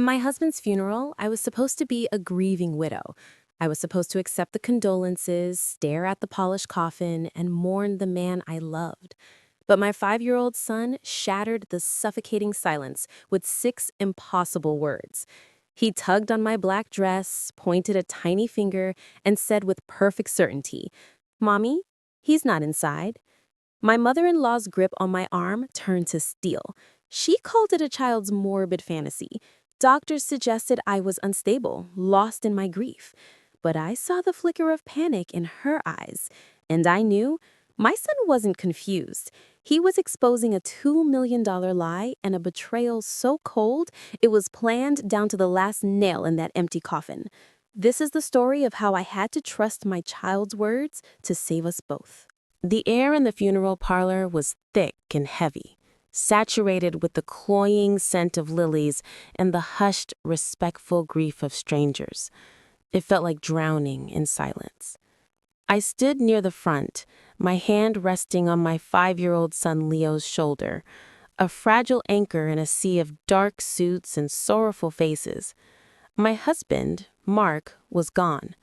At my husband's funeral, I was supposed to be a grieving widow. I was supposed to accept the condolences, stare at the polished coffin, and mourn the man I loved. But my 5-year-old son shattered the suffocating silence with 6 impossible words. He tugged on my black dress, pointed a tiny finger, and said with perfect certainty, "Mommy, he's not inside." My mother-in-law's grip on my arm turned to steel. She called it a child's morbid fantasy. Doctors suggested I was unstable, lost in my grief. But I saw the flicker of panic in her eyes, and I knew my son wasn't confused. He was exposing a $2 million lie and a betrayal so cold it was planned down to the last nail in that empty coffin. This is the story of how I had to trust my child's words to save us both. The air in the funeral parlor was thick and heavy, saturated with the cloying scent of lilies and the hushed, respectful grief of strangers. It felt like drowning in silence. I stood near the front, my hand resting on my 5-year-old son Leo's shoulder, a fragile anchor in a sea of dark suits and sorrowful faces. My husband, Mark, was gone.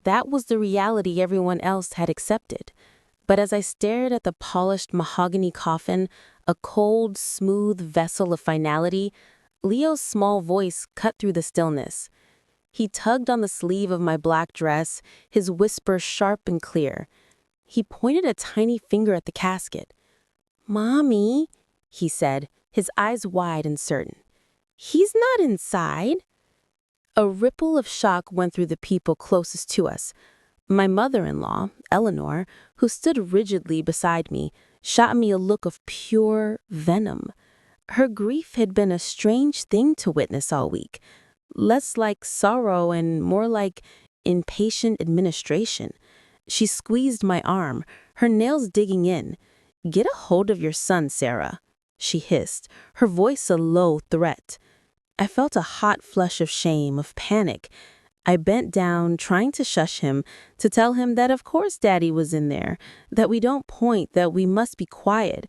That was the reality everyone else had accepted. But as I stared at the polished mahogany coffin, a cold, smooth vessel of finality, Leo's small voice cut through the stillness. He tugged on the sleeve of my black dress, his whisper sharp and clear. He pointed a tiny finger at the casket. "Mommy," he said, his eyes wide and certain. "He's not inside." A ripple of shock went through the people closest to us. My mother-in-law, Eleanor, who stood rigidly beside me, shot me a look of pure venom. Her grief had been a strange thing to witness all week, less like sorrow and more like impatient administration. She squeezed my arm, her nails digging in. "Get a hold of your son, Sarah," she hissed, her voice a low threat. I felt a hot flush of shame, of panic. I bent down, trying to shush him, to tell him that of course Daddy was in there, that we don't point, that we must be quiet.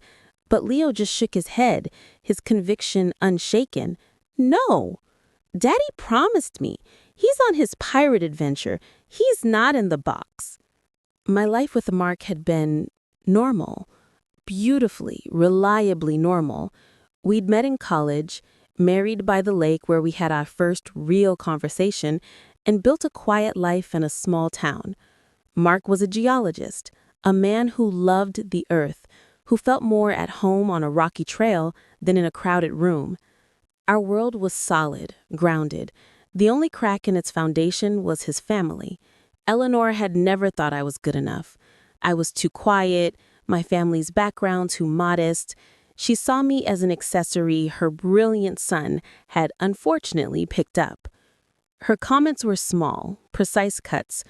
But Leo just shook his head, his conviction unshaken. "No, Daddy promised me. He's on his pirate adventure. He's not in the box." My life with Mark had been normal, beautifully, reliably normal. We'd met in college, married by the lake where we had our first real conversation, and built a quiet life in a small town. Mark was a geologist, a man who loved the earth, who felt more at home on a rocky trail than in a crowded room. Our world was solid, grounded. The only crack in its foundation was his family. Eleanor had never thought I was good enough. I was too quiet, my family's background too modest. She saw me as an accessory her brilliant son had unfortunately picked up. Her comments were small, precise cuts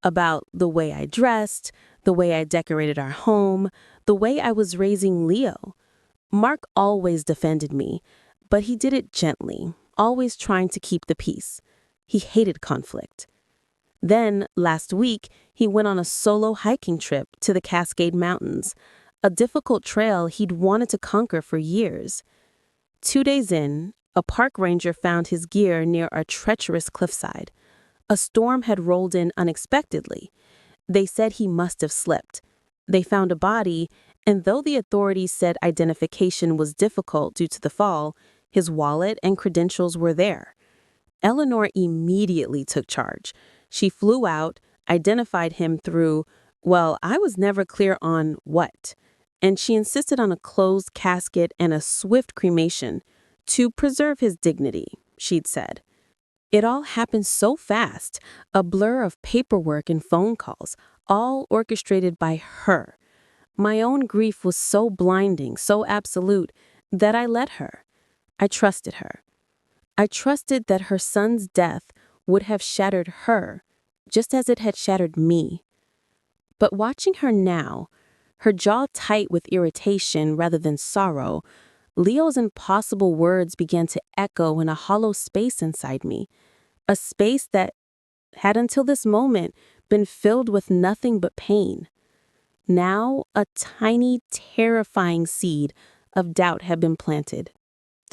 about the way I dressed, the way I decorated our home, the way I was raising Leo. Mark always defended me, but he did it gently, always trying to keep the peace. He hated conflict. Then, last week, he went on a solo hiking trip to the Cascade Mountains, a difficult trail he'd wanted to conquer for years. 2 days in, a park ranger found his gear near a treacherous cliffside. A storm had rolled in unexpectedly. They said he must have slipped. They found a body, and though the authorities said identification was difficult due to the fall, his wallet and credentials were there. Eleanor immediately took charge. She flew out, identified him through, well, I was never clear on what. And she insisted on a closed casket and a swift cremation to preserve his dignity, she'd said. It all happened so fast, a blur of paperwork and phone calls, all orchestrated by her. My own grief was so blinding, so absolute, that I let her. I trusted her. I trusted that her son's death would have shattered her, just as it had shattered me. But watching her now, her jaw tight with irritation rather than sorrow, Leo's impossible words began to echo in a hollow space inside me, a space that had until this moment been filled with nothing but pain. Now, a tiny, terrifying seed of doubt had been planted.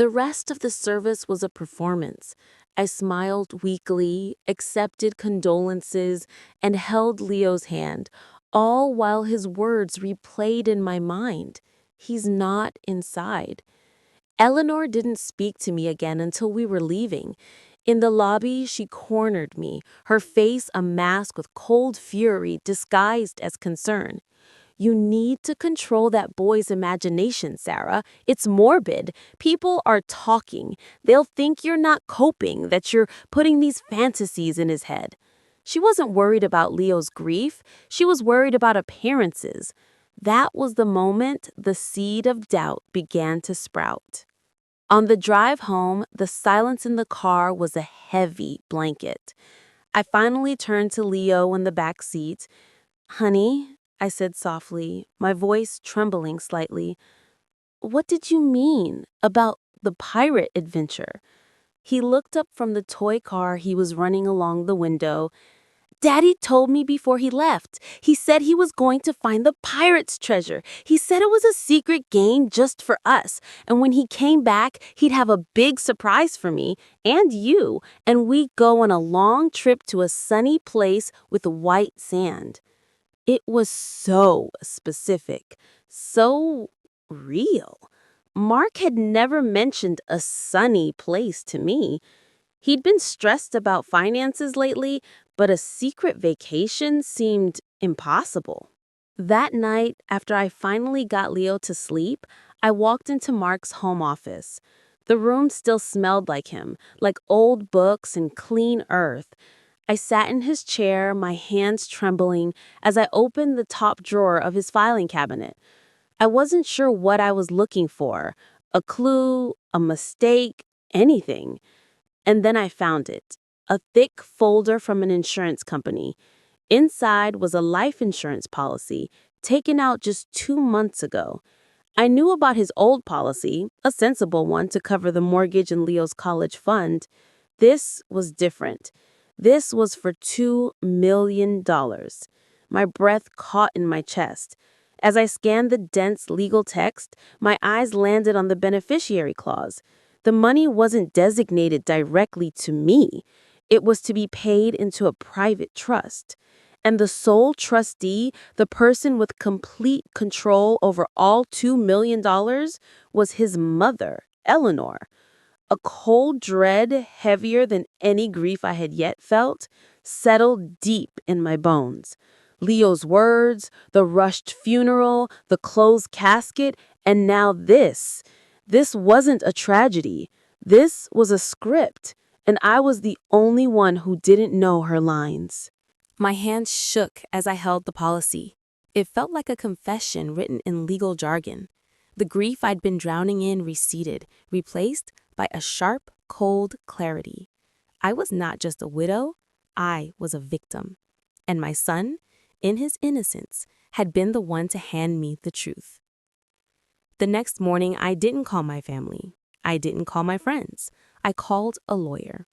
The rest of the service was a performance. I smiled weakly, accepted condolences, and held Leo's hand, all while his words replayed in my mind. He's not inside. Eleanor didn't speak to me again until we were leaving. In the lobby, she cornered me, her face a mask with cold fury disguised as concern. You need to control that boy's imagination, Sarah. It's morbid. People are talking. They'll think you're not coping, that you're putting these fantasies in his head. She wasn't worried about Leo's grief. She was worried about appearances. That was the moment the seed of doubt began to sprout. On the drive home, the silence in the car was a heavy blanket. I finally turned to Leo in the back seat. "Honey," I said softly, my voice trembling slightly, "what did you mean about the pirate adventure?" He looked up from the toy car he was running along the window. "Daddy told me before he left. He said he was going to find the pirate's treasure. He said it was a secret game just for us. And when he came back, he'd have a big surprise for me and you. And we'd go on a long trip to a sunny place with white sand." It was so specific, so real. Mark had never mentioned a sunny place to me. He'd been stressed about finances lately, but a secret vacation seemed impossible. That night, after I finally got Leo to sleep, I walked into Mark's home office. The room still smelled like him, like old books and clean earth. I sat in his chair, my hands trembling, as I opened the top drawer of his filing cabinet. I wasn't sure what I was looking for, a clue, a mistake, anything. And then I found it, a thick folder from an insurance company. Inside was a life insurance policy taken out just 2 months ago. I knew about his old policy, a sensible one to cover the mortgage and Leo's college fund. This was different. This was for $2 million. My breath caught in my chest. As I scanned the dense legal text, my eyes landed on the beneficiary clause. The money wasn't designated directly to me. It was to be paid into a private trust. And the sole trustee, the person with complete control over all $2 million, was his mother, Eleanor. A cold dread, heavier than any grief I had yet felt, settled deep in my bones. Leo's words, the rushed funeral, the closed casket, and now this. This wasn't a tragedy. This was a script, and I was the only one who didn't know her lines. My hands shook as I held the policy. It felt like a confession written in legal jargon. The grief I'd been drowning in receded, replaced by a sharp, cold clarity. I was not just a widow, I was a victim. And my son, in his innocence, had been the one to hand me the truth. The next morning, I didn't call my family. I didn't call my friends. I called a lawyer.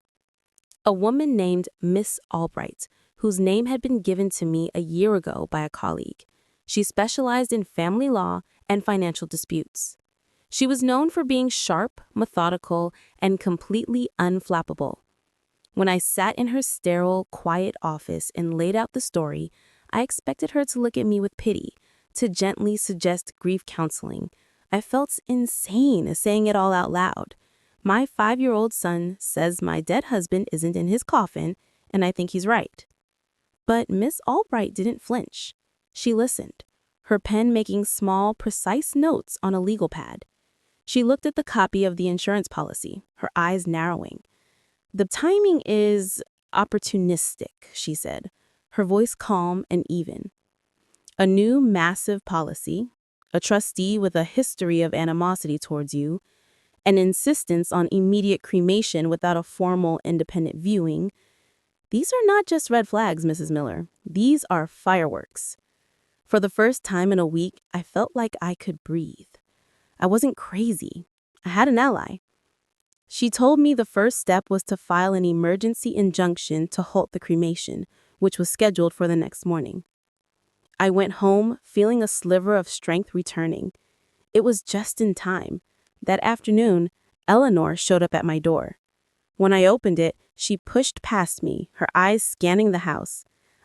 A woman named Miss Albright, whose name had been given to me a year ago by a colleague. She specialized in family law and financial disputes. She was known for being sharp, methodical, and completely unflappable. When I sat in her sterile, quiet office and laid out the story, I expected her to look at me with pity, to gently suggest grief counseling. I felt insane saying it all out loud. My 5-year-old son says my dead husband isn't in his coffin, and I think he's right. But Miss Albright didn't flinch. She listened, her pen making small, precise notes on a legal pad. She looked at the copy of the insurance policy, her eyes narrowing. "The timing is opportunistic," she said, her voice calm and even. "A new massive policy, a trustee with a history of animosity towards you, an insistence on immediate cremation without a formal independent viewing. These are not just red flags, Mrs. Miller. These are fireworks." For the first time in a week, I felt like I could breathe. I wasn't crazy. I had an ally. She told me the first step was to file an emergency injunction to halt the cremation, which was scheduled for the next morning. I went home feeling a sliver of strength returning. It was just in time. That afternoon, Eleanor showed up at my door. When I opened it, she pushed past me, her eyes scanning the house.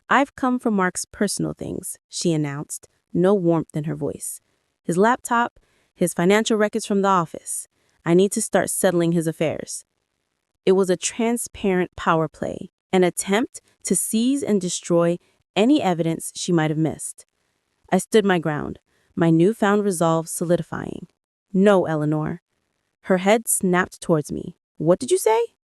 "I've come for Mark's personal things," she announced, no warmth in her voice. "His laptop, his financial records from the office. I need to start settling his affairs." It was a transparent power play, an attempt to seize and destroy any evidence she might have missed. I stood my ground, my newfound resolve solidifying. "No, Eleanor." Her head snapped towards me. "What did you say?"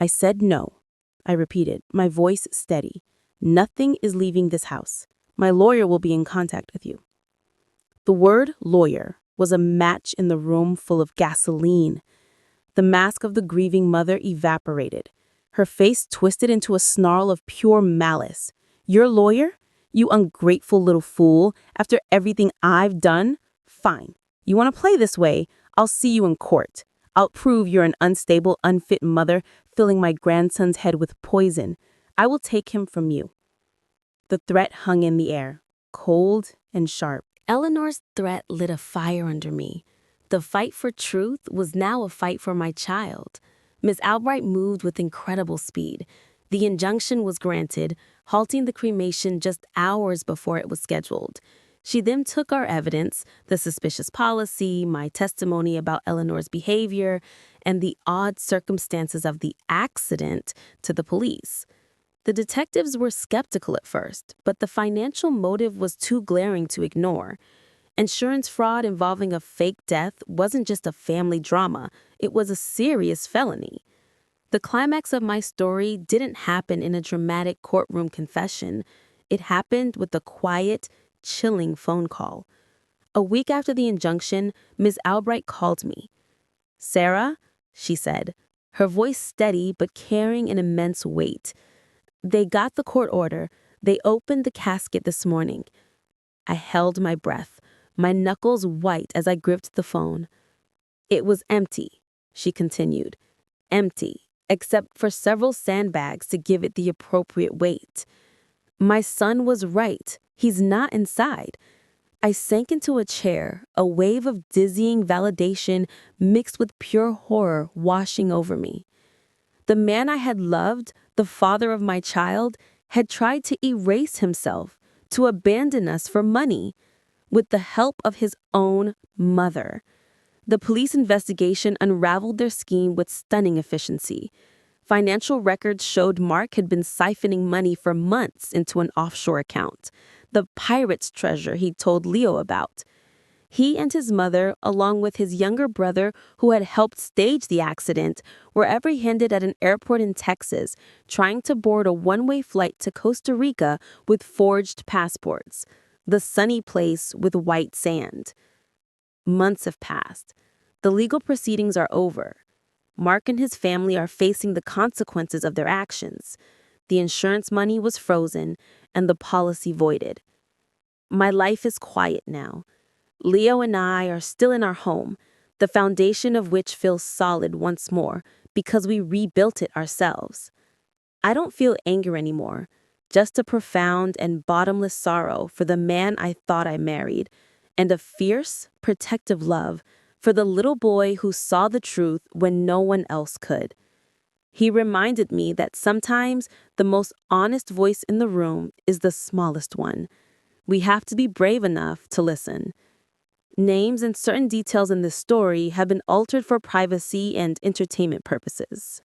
"I said no," I repeated, my voice steady. "Nothing is leaving this house. My lawyer will be in contact with you." The word lawyer was a match in the room full of gasoline. The mask of the grieving mother evaporated. Her face twisted into a snarl of pure malice. "Your lawyer? You ungrateful little fool, after everything I've done? Fine. You want to play this way? I'll see you in court. I'll prove you're an unstable, unfit mother, filling my grandson's head with poison. I will take him from you." The threat hung in the air, cold and sharp. Eleanor's threat lit a fire under me. The fight for truth was now a fight for my child. Miss Albright moved with incredible speed. The injunction was granted, halting the cremation just hours before it was scheduled. She then took our evidence, the suspicious policy, my testimony about Eleanor's behavior, and the odd circumstances of the accident to the police. The detectives were skeptical at first, but the financial motive was too glaring to ignore. Insurance fraud involving a fake death wasn't just a family drama, it was a serious felony. The climax of my story didn't happen in a dramatic courtroom confession. It happened with a quiet, chilling phone call. A week after the injunction, Ms. Albright called me. "Sarah," she said, her voice steady but carrying an immense weight. "They got the court order. They opened the casket this morning." I held my breath, my knuckles white as I gripped the phone. "It was empty," she continued. "Empty, except for several sandbags to give it the appropriate weight. My son was right. He's not inside." I sank into a chair, a wave of dizzying validation mixed with pure horror washing over me. The man I had loved, the father of my child, had tried to erase himself, to abandon us for money, with the help of his own mother. The police investigation unraveled their scheme with stunning efficiency. Financial records showed Mark had been siphoning money for months into an offshore account, the pirate's treasure he'd told Leo about. He and his mother, along with his younger brother who had helped stage the accident, were apprehended at an airport in Texas, trying to board a one-way flight to Costa Rica with forged passports, the sunny place with white sand. Months have passed. The legal proceedings are over. Mark and his family are facing the consequences of their actions. The insurance money was frozen and the policy voided. My life is quiet now. Leo and I are still in our home, the foundation of which feels solid once more because we rebuilt it ourselves. I don't feel anger anymore, just a profound and bottomless sorrow for the man I thought I married, and a fierce, protective love for the little boy who saw the truth when no one else could. He reminded me that sometimes the most honest voice in the room is the smallest one. We have to be brave enough to listen. Names and certain details in this story have been altered for privacy and entertainment purposes.